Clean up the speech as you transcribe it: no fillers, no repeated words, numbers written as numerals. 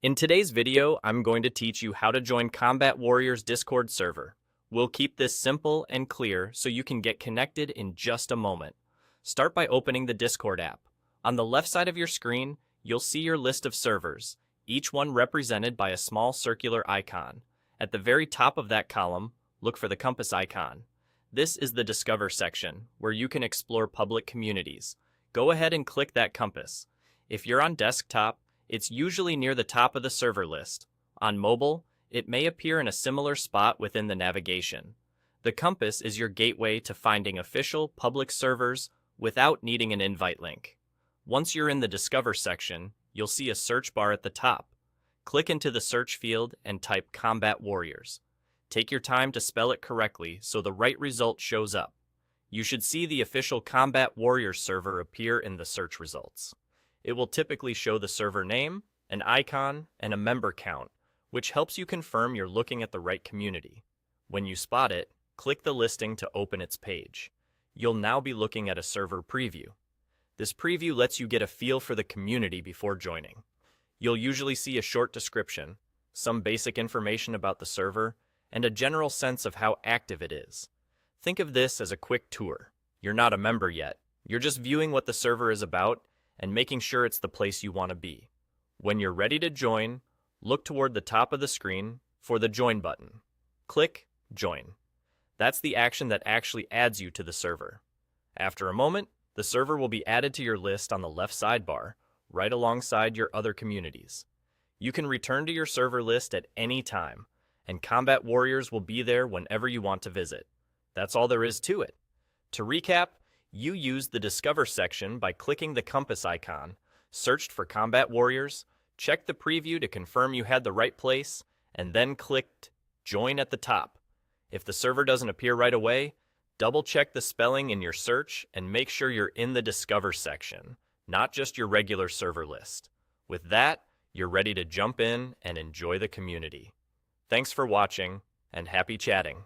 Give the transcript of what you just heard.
In today's video, I'm going to teach you how to join Combat Warriors Discord server. We'll keep this simple and clear so you can get connected in just a moment. Start by opening the Discord app. On the left side of your screen, you'll see your list of servers, each one represented by a small circular icon. At the very top of that column, look for the compass icon. This is the Discover section, where you can explore public communities. Go ahead and click that compass. If you're on desktop, it's usually near the top of the server list. On mobile, it may appear in a similar spot within the navigation. The compass is your gateway to finding official public servers without needing an invite link. Once you're in the Discover section, you'll see a search bar at the top. Click into the search field and type Combat Warriors. Take your time to spell it correctly so the right result shows up. You should see the official Combat Warriors server appear in the search results. It will typically show the server name, an icon, and a member count, which helps you confirm you're looking at the right community. When you spot it, click the listing to open its page. You'll now be looking at a server preview. This preview lets you get a feel for the community before joining. You'll usually see a short description, some basic information about the server, and a general sense of how active it is. Think of this as a quick tour. You're not a member yet. You're just viewing what the server is about and making sure it's the place you want to be. When you're ready to join, look toward the top of the screen for the Join button. Click Join. That's the action that actually adds you to the server. After a moment, the server will be added to your list on the left sidebar, right alongside your other communities. You can return to your server list at any time, and Combat Warriors will be there whenever you want to visit. That's all there is to it. To recap, you used the Discover section by clicking the compass icon, searched for Combat Warriors, checked the preview to confirm you had the right place, and then clicked Join at the top. If the server doesn't appear right away, double-check the spelling in your search and make sure you're in the Discover section, not just your regular server list. With that, you're ready to jump in and enjoy the community. Thanks for watching, and happy chatting.